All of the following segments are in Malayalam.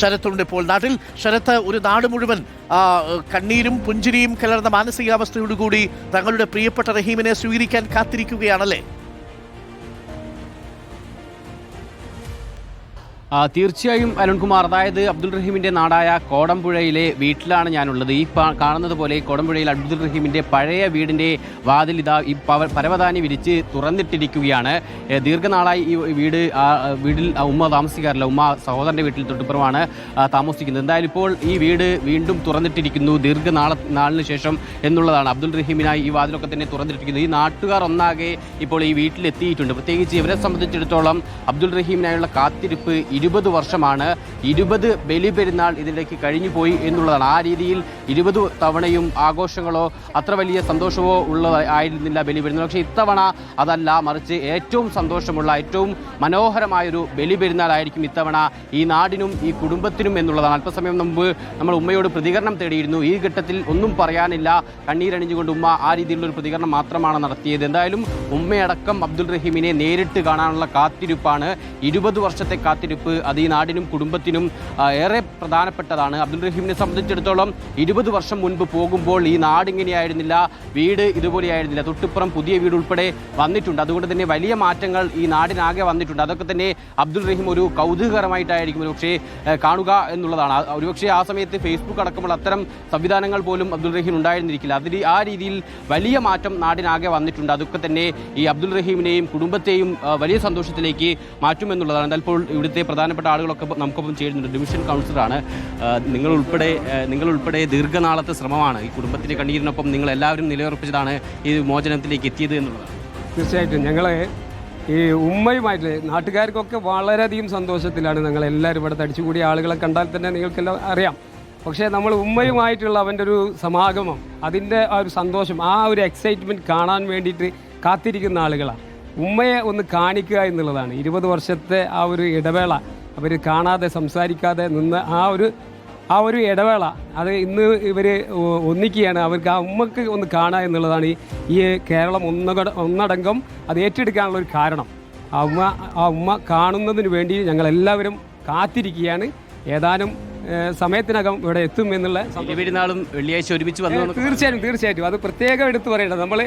ശരത്തുണ്ട് ഇപ്പോൾ നാട്ടിൽ. ശരത്ത്, ഒരു നാട് മുഴുവൻ കണ്ണീരും പുഞ്ചിരിയും കലർന്ന മാനസികാവസ്ഥയോടുകൂടി തങ്ങളുടെ പ്രിയപ്പെട്ട റഹീമിനെ സ്വീകരിക്കാൻ കാത്തിരിക്കുകയാണല്ലേ? തീർച്ചയായും അരുൺകുമാർ, അതായത് അബ്ദുൾ റഹീമിൻ്റെ നാടായ കോടമ്പുഴയിലെ വീട്ടിലാണ് ഞാനുള്ളത്. ഈ കാണുന്നത് പോലെ കോടമ്പുഴയിൽ അബ്ദുൾ റഹീമിൻ്റെ പഴയ വീടിൻ്റെ വാതിൽ ഇതാ ഈ പരവതാനി വിരിച്ച് തുറന്നിട്ടിരിക്കുകയാണ്. ദീർഘനാളായി ഈ വീടിൽ ഉമ്മ താമസിക്കാറില്ല. ഉമ്മ സഹോദരൻ്റെ വീട്ടിൽ തൊട്ടുപുറമാണ് താമസിക്കുന്നത്. എന്തായാലും ഇപ്പോൾ ഈ വീട് വീണ്ടും തുറന്നിട്ടിരിക്കുന്നു നാളിന് ശേഷം എന്നുള്ളതാണ്. അബ്ദുൾ റഹീമിനായി ഈ വാതിലൊക്കെ തന്നെ തുറന്നിട്ടിരിക്കുന്നത്. ഈ നാട്ടുകാർ ഒന്നാകെ ഇപ്പോൾ ഈ വീട്ടിലെത്തിയിട്ടുണ്ട്. പ്രത്യേകിച്ച് ഇവരെ സംബന്ധിച്ചിടത്തോളം അബ്ദുൾ റഹീമിനായുള്ള കാത്തിരിപ്പ് 20 വർഷമാണ്. 20 ബലിപെരുന്നാൾ ഇതിലേക്ക് കഴിഞ്ഞുപോയി എന്നുള്ളതാണ്. ആ രീതിയിൽ 20 തവണയും ആഘോഷങ്ങളോ അത്ര വലിയ സന്തോഷമോ ആയിരുന്നില്ല ബലിപെരുന്നാൾ. പക്ഷേ ഇത്തവണ അതല്ല, മറിച്ച് ഏറ്റവും സന്തോഷമുള്ള, ഏറ്റവും മനോഹരമായൊരു ബലിപെരുന്നാളായിരിക്കും ഇത്തവണ ഈ നാടിനും ഈ കുടുംബത്തിനും എന്നുള്ളതാണ്. അല്പസമയം മുമ്പ് നമ്മൾ ഉമ്മയോട് പ്രതികരണം തേടിയിരുന്നു. ഈ ഘട്ടത്തിൽ ഒന്നും പറയാനില്ല, കണ്ണീരണിഞ്ഞുകൊണ്ട് ഉമ്മ ആ രീതിയിലുള്ളൊരു പ്രതികരണം മാത്രമാണ് നടത്തിയത്. എന്തായാലും ഉമ്മയടക്കം അബ്ദുൾ റഹീമിനെ നേരിട്ട് കാണാനുള്ള കാത്തിരിപ്പാണ്. 20 വർഷത്തെ കാത്തിരിപ്പ് അത് ഈ നാടിനും കുടുംബത്തിനും ഏറെ പ്രധാനപ്പെട്ടതാണ്. അബ്ദുൾ റഹീമിനെ സംബന്ധിച്ചിടത്തോളം 20 വർഷം മുൻപ് പോകുമ്പോൾ ഈ നാടിങ്ങനെയായിരുന്നില്ല, വീട് ഇതുപോലെയായിരുന്നില്ല. തൊട്ടിപ്പുറം പുതിയ വീട് ഉൾപ്പെടെ വന്നിട്ടുണ്ട്. അതുകൊണ്ട് തന്നെ വലിയ മാറ്റങ്ങൾ ഈ നാടിനാകെ വന്നിട്ടുണ്ട്. അതൊക്കെ തന്നെ അബ്ദുൾ റഹീം ഒരു കൗതുകകരമായിട്ടായിരിക്കും ഒരുപക്ഷെ കാണുക എന്നുള്ളതാണ്. ഒരുപക്ഷെ ആ സമയത്ത് ഫേസ്ബുക്ക് അടക്കമുള്ള അത്തരം സംവിധാനങ്ങൾ പോലും അബ്ദുൾ റഹീം ഉണ്ടായിരുന്നിരിക്കില്ല. ആ രീതിയിൽ വലിയ മാറ്റം നാടിനാകെ വന്നിട്ടുണ്ട്. അതൊക്കെ തന്നെ ഈ അബ്ദുൾ റഹീമിനെയും കുടുംബത്തെയും വലിയ സന്തോഷത്തിലേക്ക് മാറ്റുമെന്നുള്ളതാണ്. എന്നാൽ ഇപ്പോൾ ഇവിടുത്തെ പ്രധാനപ്പെട്ട ആളുകളൊക്കെ നമുക്കൊപ്പം ചേരുന്നുണ്ട്. ഡിവിഷൻ കൗൺസിലറാണ്. നിങ്ങളുൾപ്പെടെ ദീർഘനാളത്തെ ശ്രമമാണ് ഈ കുടുംബത്തിൻ്റെ കണ്ണീരിനൊപ്പം നിങ്ങൾ എല്ലാവരും നിലയുറപ്പിച്ചതാണ് ഈ മോചനത്തിലേക്ക് എത്തിയത് എന്നുള്ളത്. തീർച്ചയായിട്ടും ഞങ്ങൾ ഈ ഉമ്മയുമായിട്ട് നാട്ടുകാർക്കൊക്കെ വളരെയധികം സന്തോഷത്തിലാണ്. ഞങ്ങളെല്ലാവരും ഇവിടെ തടിച്ചുകൂടിയ ആളുകളെ കണ്ടാൽ തന്നെ നിങ്ങൾക്കെല്ലാം അറിയാം. പക്ഷേ നമ്മൾ ഉമ്മയുമായിട്ടുള്ള അവൻ്റെ ഒരു സമാഗമം, അതിൻ്റെ ആ ഒരു സന്തോഷം, ആ ഒരു എക്സൈറ്റ്മെൻറ്റ് കാണാൻ വേണ്ടിയിട്ട് കാത്തിരിക്കുന്ന ആളുകളാണ്. ഉമ്മയെ ഒന്ന് കാണിക്കുക എന്നുള്ളതാണ്. 20 വർഷത്തെ ആ ഒരു ഇടവേള, അവർ കാണാതെ സംസാരിക്കാതെ നിന്ന് ആ ഒരു ഇടവേള, അത് ഇന്ന് ഇവർ ഒന്നിക്കുകയാണ്. അവർക്ക് ആ ഉമ്മക്ക് ഒന്ന് കാണുക എന്നുള്ളതാണ് ഈ കേരളം ഒന്നടങ്കം അത് ഏറ്റെടുക്കാനുള്ള ഒരു കാരണം. ആ ഉമ്മ കാണുന്നതിന് വേണ്ടി ഞങ്ങളെല്ലാവരും കാത്തിരിക്കുകയാണ്. ഏതാനും സമയത്തിനകം ഇവിടെ എത്തും എന്നുള്ള പെരുന്നാളും വെള്ളിയാഴ്ച ഒരുമിച്ച് വന്നു. തീർച്ചയായിട്ടും അത് പ്രത്യേകം എടുത്തു പറയേണ്ടത്. നമ്മൾ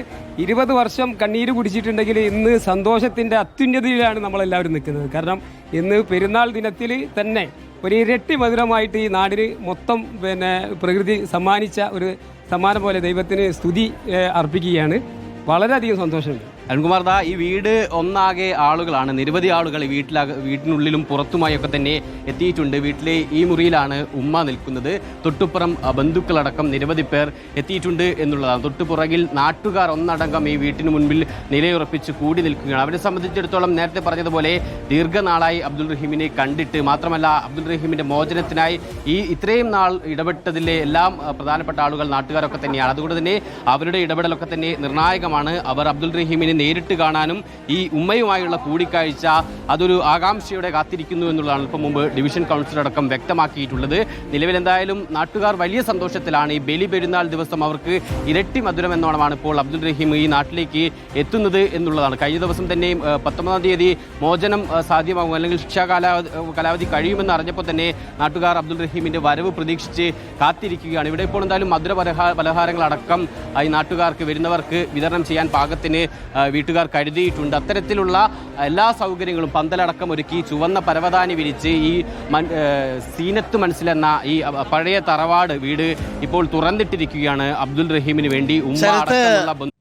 20 വർഷം കണ്ണീര് കുടിച്ചിട്ടുണ്ടെങ്കിൽ ഇന്ന് സന്തോഷത്തിൻ്റെ അത്യുന്നതിയിലാണ് നമ്മളെല്ലാവരും നിൽക്കുന്നത്. കാരണം ഇന്ന് പെരുന്നാൾ ദിനത്തിൽ തന്നെ ഒരു ഇരട്ടി മധുരമായിട്ട് ഈ നാടിന് മൊത്തം പ്രകൃതി സമ്മാനിച്ച ഒരു സമ്മാനം പോലെ ദൈവത്തിന് സ്തുതി അർപ്പിക്കുകയാണ്. വളരെയധികം സന്തോഷമുണ്ട്. അരുൺകുമാർ, ഈ വീട് ഒന്നാകെ ആളുകളാണ്. നിരവധി ആളുകൾ വീട്ടിനുള്ളിലും പുറത്തുമായൊക്കെ തന്നെ എത്തിയിട്ടുണ്ട്. വീട്ടിലെ ഈ മുറിയിലാണ് ഉമ്മ നിൽക്കുന്നത്. തൊട്ടുപുറം ബന്ധുക്കളടക്കം നിരവധി പേർ എത്തിയിട്ടുണ്ട് എന്നുള്ളതാണ്. തൊട്ടുപുറകിൽ നാട്ടുകാർ ഒന്നടങ്കം ഈ വീട്ടിന് മുൻപിൽ നിലയുറപ്പിച്ച് കൂടി നിൽക്കുകയാണ്. അവരെ സംബന്ധിച്ചിടത്തോളം നേരത്തെ പറഞ്ഞതുപോലെ ദീർഘനാളായി അബ്ദുൾ റഹീമിനെ കണ്ടിട്ട്, മാത്രമല്ല അബ്ദുൾ റഹീമിൻ്റെ മോചനത്തിനായി ഇത്രയും നാൾ ഇടപെട്ടതിലെ എല്ലാം പ്രധാനപ്പെട്ട ആളുകൾ നാട്ടുകാരൊക്കെ തന്നെയാണ്. അതുകൊണ്ട് തന്നെ അവരുടെ ഇടപെടലൊക്കെ തന്നെ നിർണായകമാണ്. അവർ അബ്ദുൾ റഹീമിനെ നേരിട്ട് കാണാനും ഈ ഉമ്മയുമായുള്ള കൂടിക്കാഴ്ച അതൊരു ആകാംക്ഷയോടെ കാത്തിരിക്കുന്നു എന്നുള്ളതാണ് ഇപ്പം മുമ്പ് ഡിവിഷൻ കൗൺസിലർ അടക്കം വ്യക്തമാക്കിയിട്ടുള്ളത്. നിലവിൽ എന്തായാലും നാട്ടുകാർ വലിയ സന്തോഷത്തിലാണ്. ഈ ബലി പെരുന്നാൾ ദിവസം അവർക്ക് ഇരട്ടി മധുരം എന്നോണമാണ് ഇപ്പോൾ അബ്ദുൾ റഹീം ഈ നാട്ടിലേക്ക് എത്തുന്നത് എന്നുള്ളതാണ്. കഴിഞ്ഞ ദിവസം തന്നെ 19-ാം തീയതി മോചനം സാധ്യമാകും, അല്ലെങ്കിൽ ശിക്ഷാ കാലാവധി കഴിയുമെന്ന് അറിഞ്ഞപ്പോൾ തന്നെ നാട്ടുകാർ അബ്ദുൾ റഹീമിൻ്റെ വരവ് പ്രതീക്ഷിച്ച് കാത്തിരിക്കുകയാണ്. ഇവിടെ ഇപ്പോൾ എന്തായാലും മധുര പലഹാരങ്ങളടക്കം ഈ നാട്ടുകാർക്ക് വരുന്നവർക്ക് വിതരണം ചെയ്യാൻ പാകത്തിന് വീട്ടുകാർ കരുതിയിട്ടുണ്ട്. അത്തരത്തിലുള്ള എല്ലാ സൗകര്യങ്ങളും പന്തലടക്കം ഒരുക്കി ചുവന്ന പരവതാനി വിരിച്ച് ഈ സീനത്ത് മനസ്സിലെന്ന ഈ പഴയ തറവാട് വീട് ഇപ്പോൾ തുറന്നിട്ടിരിക്കുകയാണ് അബ്ദുൾ റഹീമിന് വേണ്ടി. ഉമ്മ അടക്കമുള്ള